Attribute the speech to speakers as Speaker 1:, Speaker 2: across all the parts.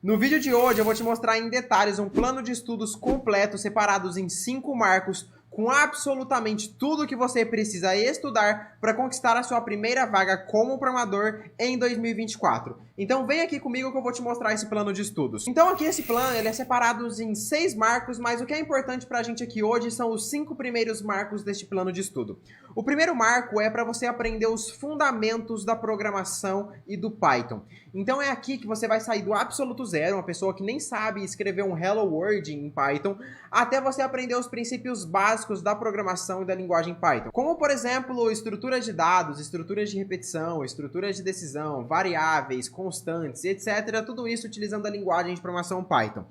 Speaker 1: No vídeo de hoje eu vou te mostrar em detalhes um plano de estudos completo separados em 5 marcos com absolutamente tudo que você precisa estudar para conquistar a sua primeira vaga como programador em 2024. Então vem aqui comigo que eu vou te mostrar esse plano de estudos. Então aqui esse plano ele é separado em 6 marcos, mas o que é importante para a gente aqui hoje são os 5 primeiros marcos deste plano de estudo. O primeiro marco é para você aprender os fundamentos da programação e do Python. Então é aqui que você vai sair do absoluto zero, uma pessoa que nem sabe escrever um Hello World em Python, até você aprender os princípios básicos da programação e da linguagem Python. Como, por exemplo, estruturas de dados, estruturas de repetição, estruturas de decisão, variáveis, constantes, etc. Tudo isso utilizando a linguagem de programação Python.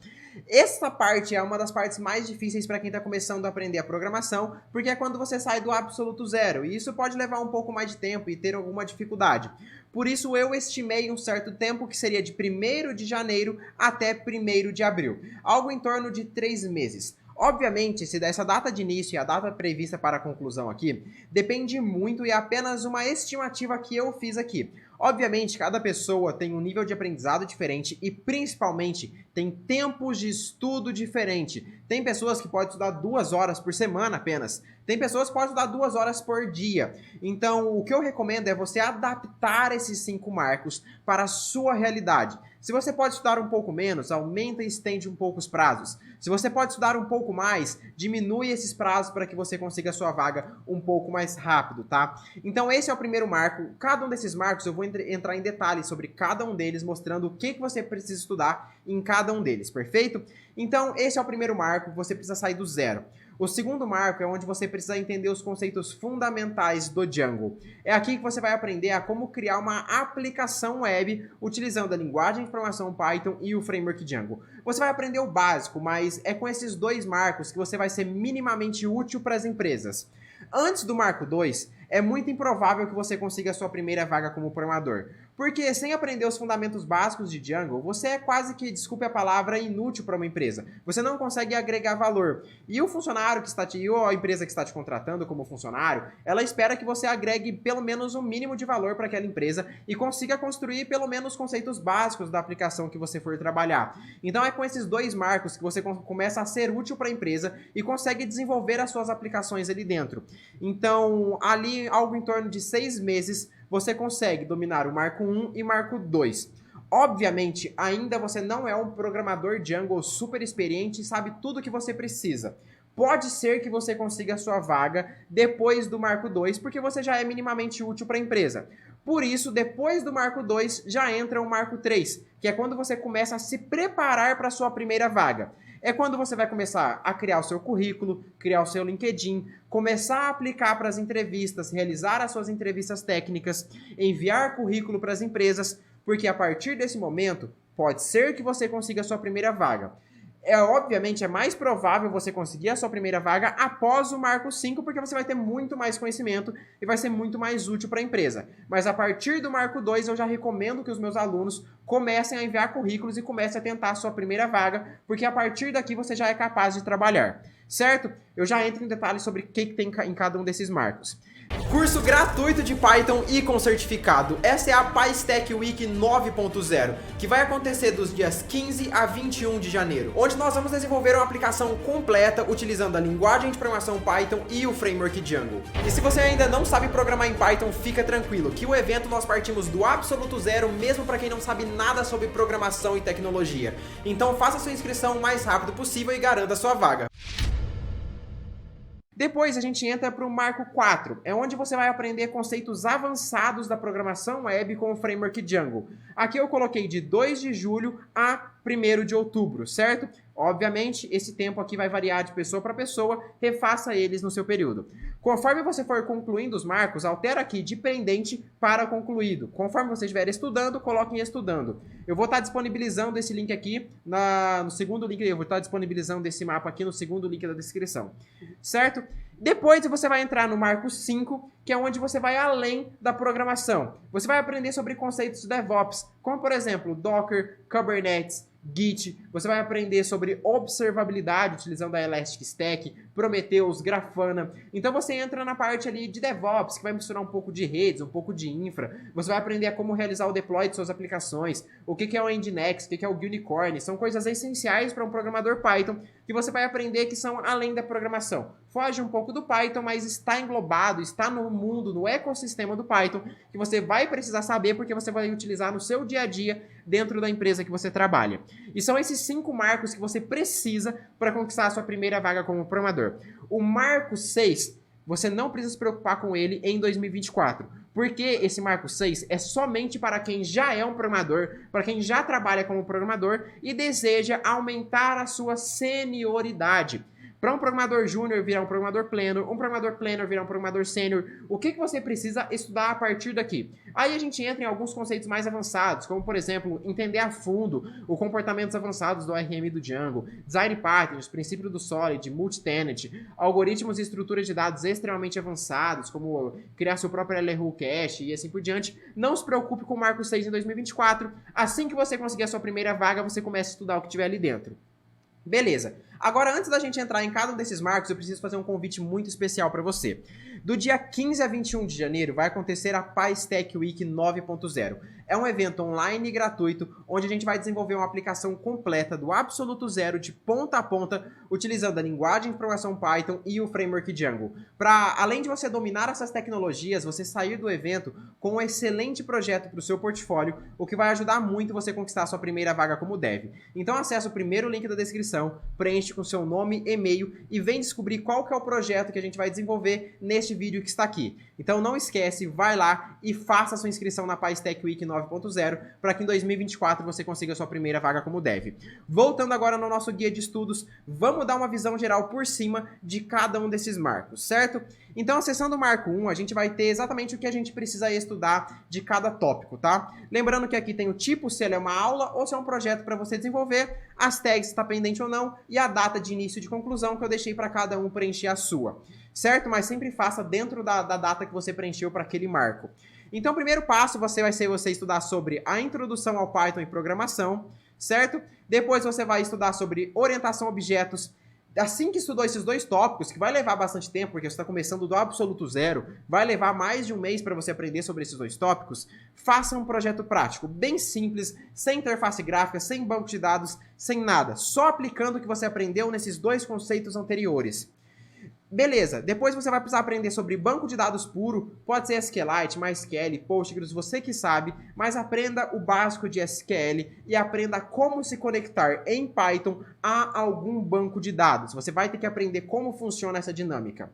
Speaker 1: Essa parte é uma das partes mais difíceis para quem está começando a aprender a programação, porque é quando você sai do absoluto zero, e isso pode levar um pouco mais de tempo e ter alguma dificuldade. Por isso eu estimei um certo tempo que seria de 1º de janeiro até 1º de abril, algo em torno de 3 meses. Obviamente, se dessa data de início e a data prevista para a conclusão aqui, depende muito e é apenas uma estimativa que eu fiz aqui. Obviamente, cada pessoa tem um nível de aprendizado diferente e, principalmente, tem tempos de estudo diferente. Tem pessoas que podem estudar 2 horas por semana apenas. Tem pessoas que podem estudar 2 horas por dia. Então, o que eu recomendo é você adaptar esses 5 marcos para a sua realidade. Se você pode estudar um pouco menos, aumenta e estende um pouco os prazos. Se você pode estudar um pouco mais, diminui esses prazos para que você consiga a sua vaga um pouco mais rápido, tá? Então esse é o primeiro marco. Cada um desses marcos eu vou entrar em detalhes sobre cada um deles, mostrando o que você precisa estudar em cada um deles, perfeito? Então esse é o primeiro marco, você precisa sair do zero. O segundo marco é onde você precisa entender os conceitos fundamentais do Django. É aqui que você vai aprender a como criar uma aplicação web utilizando a linguagem de programação Python e o framework Django. Você vai aprender o básico, mas é com esses 2 marcos que você vai ser minimamente útil para as empresas. Antes do marco 2, é muito improvável que você consiga a sua primeira vaga como programador. Porque sem aprender os fundamentos básicos de Django, você é quase que, desculpe a palavra, inútil para uma empresa. Você não consegue agregar valor. E o funcionário que está ou a empresa que está te contratando como funcionário, ela espera que você agregue pelo menos um mínimo de valor para aquela empresa e consiga construir pelo menos os conceitos básicos da aplicação que você for trabalhar. Então é com esses 2 marcos que você começa a ser útil para a empresa e consegue desenvolver as suas aplicações ali dentro. Então, ali, algo em torno de 6 meses, você consegue dominar o marco 1 e marco 2. Obviamente, ainda você não é um programador Django super experiente e sabe tudo o que você precisa. Pode ser que você consiga a sua vaga depois do marco 2, porque você já é minimamente útil para a empresa. Por isso, depois do marco 2, já entra o marco 3, que é quando você começa a se preparar para a sua primeira vaga. É quando você vai começar a criar o seu currículo, criar o seu LinkedIn, começar a aplicar para as entrevistas, realizar as suas entrevistas técnicas, enviar currículo para as empresas, porque a partir desse momento, pode ser que você consiga a sua primeira vaga. Obviamente, é mais provável você conseguir a sua primeira vaga após o marco 5, porque você vai ter muito mais conhecimento e vai ser muito mais útil para a empresa. Mas a partir do marco 2, eu já recomendo que os meus alunos comecem a enviar currículos e comecem a tentar a sua primeira vaga, porque a partir daqui você já é capaz de trabalhar, certo? Eu já entro em detalhes sobre o que tem em cada um desses marcos. Curso gratuito de Python e com certificado. Essa é a PyStack Week 9.0, que vai acontecer dos dias 15 a 21 de janeiro, onde nós vamos desenvolver uma aplicação completa utilizando a linguagem de programação Python e o framework Django. E se você ainda não sabe programar em Python, fica tranquilo, que o evento nós partimos do absoluto zero, mesmo para quem não sabe nada sobre programação e tecnologia. Então faça sua inscrição o mais rápido possível e garanta a sua vaga. Depois a gente entra para o marco 4, é onde você vai aprender conceitos avançados da programação web com o framework Django. Aqui eu coloquei de 2 de julho a 1º de outubro, certo? Obviamente, esse tempo aqui vai variar de pessoa para pessoa, refaça eles no seu período. Conforme você for concluindo os marcos, altera aqui de pendente para concluído. Conforme você estiver estudando, coloque em estudando. Eu vou estar disponibilizando esse link aqui no segundo link, eu vou estar disponibilizando esse mapa aqui no segundo link da descrição, certo? Depois você vai entrar no marco 5, que é onde você vai além da programação. Você vai aprender sobre conceitos de DevOps, como por exemplo Docker, Kubernetes, Git, Você vai aprender sobre observabilidade utilizando a Elastic Stack, Prometheus, Grafana. Então você entra na parte ali de DevOps, que vai misturar um pouco de redes, um pouco de infra. Você vai aprender a como realizar o deploy de suas aplicações, o que é o Nginx, o que é o Unicorn. São coisas essenciais para um programador Python que você vai aprender que são além da programação. Foge um pouco do Python, mas está englobado, está no mundo, no ecossistema do Python, que você vai precisar saber porque você vai utilizar no seu dia a dia dentro da empresa que você trabalha. E são esses 5 marcos que você precisa para conquistar a sua primeira vaga como programador. O marco 6, você não precisa se preocupar com ele em 2024. Porque esse marco 6 é somente para quem já é um programador, para quem já trabalha como programador e deseja aumentar a sua senioridade. Para um programador júnior virar um programador pleno virar um programador sênior, o que você precisa estudar a partir daqui? Aí a gente entra em alguns conceitos mais avançados, como por exemplo, entender a fundo os comportamentos avançados do ORM e do Django, design patterns, princípio do Solid, multi-tenant, algoritmos e estruturas de dados extremamente avançados, como criar seu próprio LRU cache e assim por diante. Não se preocupe com o marco 6 em 2024, assim que você conseguir a sua primeira vaga, você começa a estudar o que tiver ali dentro. Beleza. Agora, antes da gente entrar em cada um desses marcos, eu preciso fazer um convite muito especial para você. Do dia 15 a 21 de janeiro vai acontecer a PyStack Week 9.0. É um evento online e gratuito, onde a gente vai desenvolver uma aplicação completa do absoluto zero, de ponta a ponta, utilizando a linguagem de programação Python e o framework Django. Para, além de você dominar essas tecnologias, você sair do evento com um excelente projeto para o seu portfólio, o que vai ajudar muito você a conquistar a sua primeira vaga como dev. Então acesse o primeiro link da descrição, preenche com seu nome, e-mail e vem descobrir qual que é o projeto que a gente vai desenvolver neste vídeo que está aqui. Então não esquece, vai lá e faça a sua inscrição na PyStack Week 9.0 para que em 2024 você consiga a sua primeira vaga como dev. Voltando agora no nosso guia de estudos, vamos dar uma visão geral por cima de cada um desses marcos, certo? Então, acessando o marco 1, a gente vai ter exatamente o que a gente precisa estudar de cada tópico, tá? Lembrando que aqui tem o tipo, se ele é uma aula ou se é um projeto para você desenvolver, as tags se está pendente ou não e a data de início e de conclusão que eu deixei para cada um preencher a sua, certo? Mas sempre faça dentro da data que você preencheu para aquele marco. Então, o primeiro passo vai ser você estudar sobre a introdução ao Python e programação, certo? Depois você vai estudar sobre orientação a objetos. Assim que estudou esses dois tópicos, que vai levar bastante tempo, porque você está começando do absoluto zero, vai levar mais de um mês para você aprender sobre esses dois tópicos, faça um projeto prático, bem simples, sem interface gráfica, sem banco de dados, sem nada, só aplicando o que você aprendeu nesses dois conceitos anteriores. Beleza, depois você vai precisar aprender sobre banco de dados puro, pode ser SQLite, MySQL, Postgres, você que sabe, mas aprenda o básico de SQL e aprenda como se conectar em Python a algum banco de dados. Você vai ter que aprender como funciona essa dinâmica.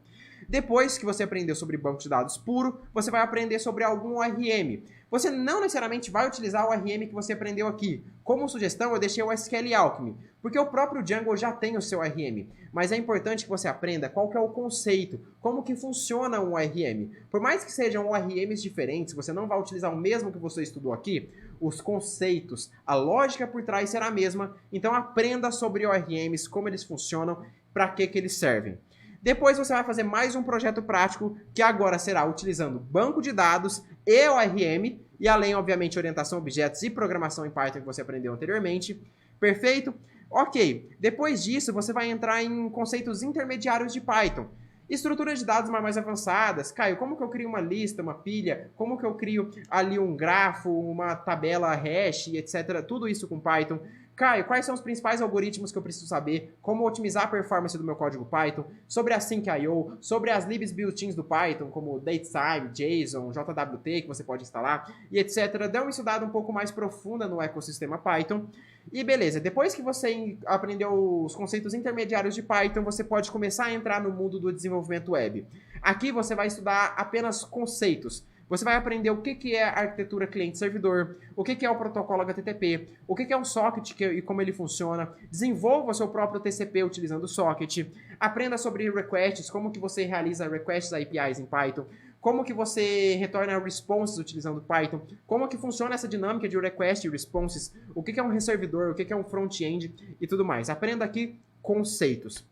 Speaker 1: Depois que você aprendeu sobre banco de dados puro, você vai aprender sobre algum ORM. Você não necessariamente vai utilizar o ORM que você aprendeu aqui. Como sugestão, eu deixei o SQL Alchemy, porque o próprio Django já tem o seu ORM. Mas é importante que você aprenda qual que é o conceito, como que funciona um ORM. Por mais que sejam ORMs diferentes, você não vai utilizar o mesmo que você estudou aqui, os conceitos, a lógica por trás será a mesma. Então aprenda sobre ORMs, como eles funcionam, para que eles servem. Depois você vai fazer mais um projeto prático, que agora será utilizando banco de dados e ORM, e além, obviamente, orientação a objetos e programação em Python que você aprendeu anteriormente. Perfeito? Ok. Depois disso, você vai entrar em conceitos intermediários de Python. Estruturas de dados mais avançadas. Caio, como que eu crio uma lista, uma pilha? Como que eu crio ali um grafo, uma tabela hash, etc. Tudo isso com Python. Caio, quais são os principais algoritmos que eu preciso saber? Como otimizar a performance do meu código Python? Sobre a Sync.io, sobre as libs built-ins do Python, como Datetime, JSON, JWT, que você pode instalar, e etc. Dá uma estudada um pouco mais profunda no ecossistema Python. E beleza, depois que você aprendeu os conceitos intermediários de Python, você pode começar a entrar no mundo do desenvolvimento web. Aqui você vai estudar apenas conceitos. Você vai aprender o que é a arquitetura cliente-servidor, o que é o protocolo HTTP, o que é um socket e como ele funciona, desenvolva o seu próprio TCP utilizando o socket, aprenda sobre requests, como que você realiza requests APIs em Python, como que você retorna responses utilizando Python, como que funciona essa dinâmica de request e responses, o que é um servidor, o que é um front-end e tudo mais. Aprenda aqui conceitos.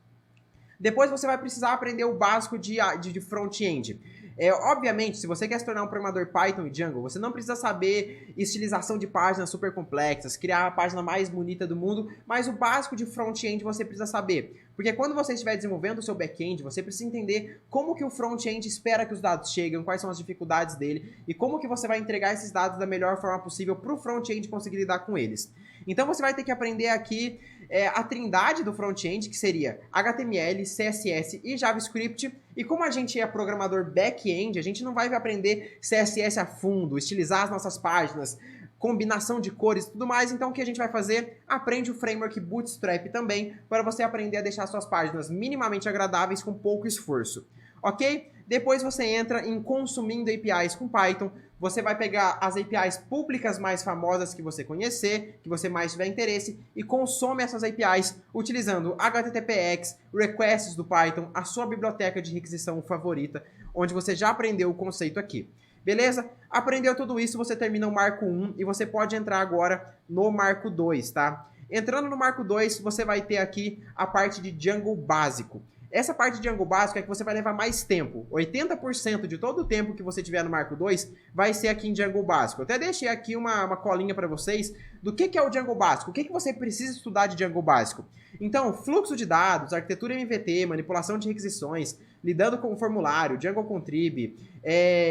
Speaker 1: Depois você vai precisar aprender o básico de front-end. Obviamente, se você quer se tornar um programador Python e Django, você não precisa saber estilização de páginas super complexas, criar a página mais bonita do mundo, mas o básico de front-end você precisa saber. Porque quando você estiver desenvolvendo o seu back-end, você precisa entender como que o front-end espera que os dados cheguem, quais são as dificuldades dele e como que você vai entregar esses dados da melhor forma possível para o front-end conseguir lidar com eles. Então você vai ter que aprender aqui a trindade do front-end, que seria HTML, CSS e JavaScript. E como a gente é programador back-end, a gente não vai aprender CSS a fundo, estilizar as nossas páginas, combinação de cores e tudo mais. Então o que a gente vai fazer? Aprende o framework Bootstrap também, para você aprender a deixar suas páginas minimamente agradáveis com pouco esforço. Ok? Depois você entra em consumindo APIs com Python. Você vai pegar as APIs públicas mais famosas que você conhecer, que você mais tiver interesse, e consome essas APIs utilizando HTTPX, requests do Python, a sua biblioteca de requisição favorita, onde você já aprendeu o conceito aqui. Beleza? Aprendeu tudo isso, você termina o Marco 1 e você pode entrar agora no Marco 2, tá? Entrando no Marco 2, você vai ter aqui a parte de Django básico. Essa parte de Django básico é que você vai levar mais tempo. 80% de todo o tempo que você tiver no Marco 2 vai ser aqui em Django básico. Eu até deixei aqui uma colinha para vocês do que é o Django básico. O que você precisa estudar de Django básico? Então, fluxo de dados, arquitetura MVT, manipulação de requisições, lidando com o formulário, Django Contrib,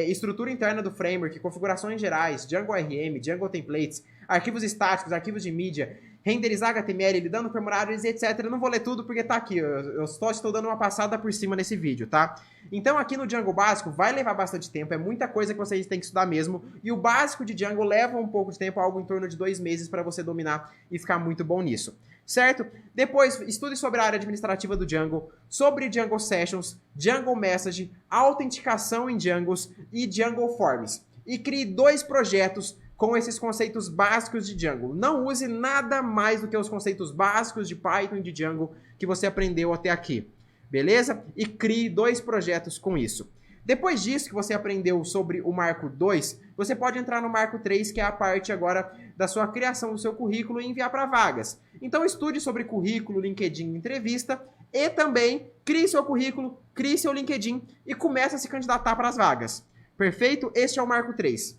Speaker 1: estrutura interna do framework, configurações gerais, Django RM, Django Templates, arquivos estáticos, arquivos de mídia, renderizar HTML, lidando com formulários, etc. Eu não vou ler tudo porque tá aqui, eu só estou dando uma passada por cima nesse vídeo, tá? Então aqui no Django básico vai levar bastante tempo, é muita coisa que vocês têm que estudar mesmo, e o básico de Django leva um pouco de tempo, algo em torno de 2 meses para você dominar e ficar muito bom nisso, certo? Depois, estude sobre a área administrativa do Django, sobre Django Sessions, Django Message, autenticação em Djangos e Django Forms. E crie 2 projetos com esses conceitos básicos de Django. Não use nada mais do que os conceitos básicos de Python e de Django que você aprendeu até aqui, beleza? E crie 2 projetos com isso. Depois disso que você aprendeu sobre o Marco 2, você pode entrar no Marco 3, que é a parte agora da sua criação do seu currículo e enviar para vagas. Então estude sobre currículo, LinkedIn, entrevista e também crie seu currículo, crie seu LinkedIn e comece a se candidatar para as vagas. Perfeito? Este é o Marco 3.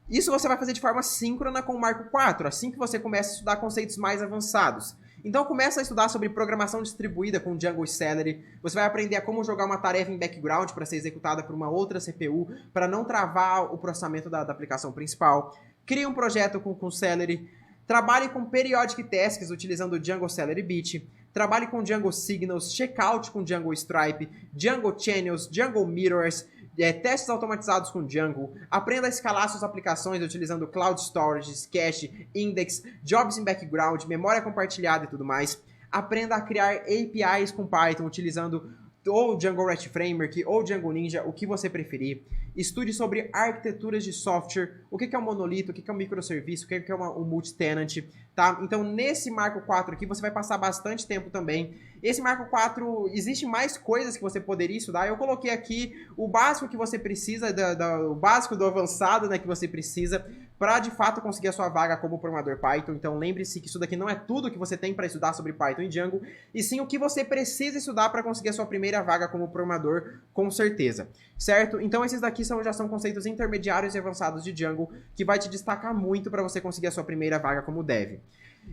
Speaker 1: Isso você vai fazer de forma síncrona com o Marco 4, assim que você começa a estudar conceitos mais avançados. Então começa a estudar sobre programação distribuída com Django e Celery. Você vai aprender a como jogar uma tarefa em background para ser executada por uma outra CPU, para não travar o processamento da aplicação principal. Crie um projeto com Celery. Trabalhe com Periodic Tasks utilizando Django Celery Beat. Trabalhe com Django Signals, Checkout com Django Stripe, Django Channels, Django Mirrors, testes automatizados com Django, aprenda a escalar suas aplicações utilizando Cloud Storage, Cache, Index, Jobs em Background, memória compartilhada e tudo mais. Aprenda a criar APIs com Python utilizando ou Django REST Framework ou Django Ninja, o que você preferir. Estude sobre arquiteturas de software, o que é um monolito, o que é um microserviço, o que é um multi-tenant, tá? Então, nesse Marco 4 aqui, você vai passar bastante tempo também. Esse Marco 4, existe mais coisas que você poderia estudar. Eu coloquei aqui o básico que você precisa, o básico do avançado, né, que você precisa para, de fato, conseguir a sua vaga como programador Python. Então, lembre-se que isso daqui não é tudo que você tem para estudar sobre Python e Django, e sim o que você precisa estudar para conseguir a sua primeira vaga como programador, com certeza, certo? Então, esses daqui já são conceitos intermediários e avançados de Django, que vai te destacar muito para você conseguir a sua primeira vaga como dev.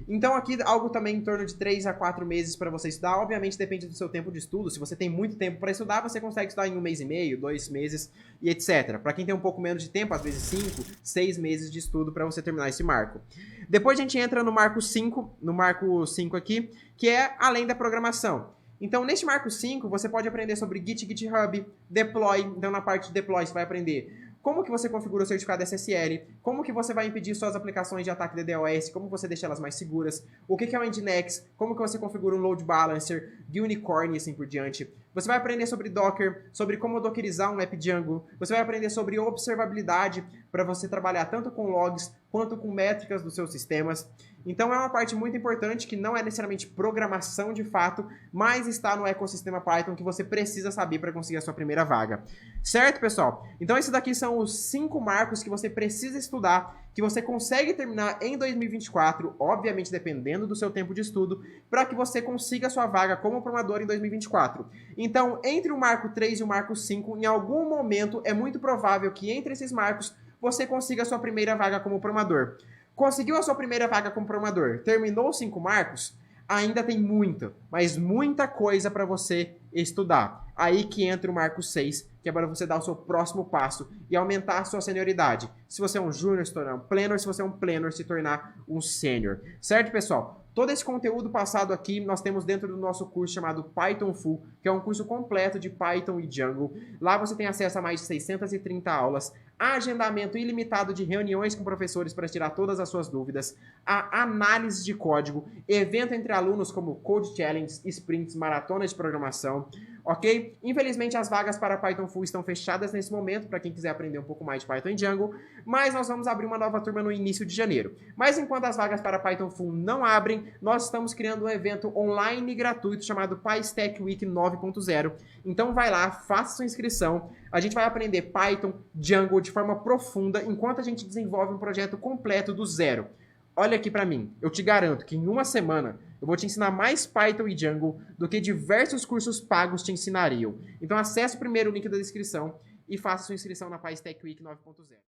Speaker 1: Então aqui algo também em torno de 3 a 4 meses para você estudar. Obviamente depende do seu tempo de estudo. Se você tem muito tempo para estudar, você consegue estudar em 1 mês e meio, 2 meses e etc. Para quem tem um pouco menos de tempo, às vezes 5, 6 meses de estudo para você terminar esse marco. Depois a gente entra no Marco 5, aqui, que é além da programação. Então, neste Marco 5, você pode aprender sobre Git, GitHub, Deploy. Então, na parte de Deploy, você vai aprender como que você configura o certificado SSL, como que você vai impedir suas aplicações de ataque DDoS, como você deixa elas mais seguras, o que é o Nginx, como que você configura um load balancer, Unicorn e assim por diante. Você vai aprender sobre Docker, sobre como dockerizar um app Django, você vai aprender sobre observabilidade para você trabalhar tanto com logs quanto com métricas dos seus sistemas. Então é uma parte muito importante que não é necessariamente programação de fato, mas está no ecossistema Python que você precisa saber para conseguir a sua primeira vaga. Certo, pessoal? Então esses daqui são os 5 marcos que você precisa estudar, que você consegue terminar em 2024, obviamente dependendo do seu tempo de estudo, para que você consiga a sua vaga como programador em 2024. Então, entre o marco 3 e o marco 5, em algum momento é muito provável que entre esses marcos você consiga a sua primeira vaga como programador. Conseguiu a sua primeira vaga como programador, terminou os 5 marcos, ainda tem muita, mas muita coisa para você estudar. Aí que entra o marco 6, que é para você dar o seu próximo passo e aumentar a sua senioridade. Se você é um júnior, se tornar um pleno, se você é um pleno, se tornar um sênior. Certo, pessoal? Todo esse conteúdo passado aqui nós temos dentro do nosso curso chamado Python Full, que é um curso completo de Python e Django. Lá você tem acesso a mais de 630 aulas, agendamento ilimitado de reuniões com professores para tirar todas as suas dúvidas, a análise de código, evento entre alunos como Code Challenge, sprints, maratonas de programação, ok? Infelizmente as vagas para Python Full estão fechadas nesse momento, para quem quiser aprender um pouco mais de Python e Django, mas nós vamos abrir uma nova turma no início de janeiro. Mas enquanto as vagas para Python Full não abrem, nós estamos criando um evento online e gratuito chamado PyStack Week 9.0. Então vai lá, faça sua inscrição. A gente vai aprender Python, Django de forma profunda, enquanto a gente desenvolve um projeto completo do zero. Olha aqui para mim, eu te garanto que em uma semana eu vou te ensinar mais Python e Django do que diversos cursos pagos te ensinariam. Então acesse primeiro o link da descrição e faça sua inscrição na PyStack Week 9.0.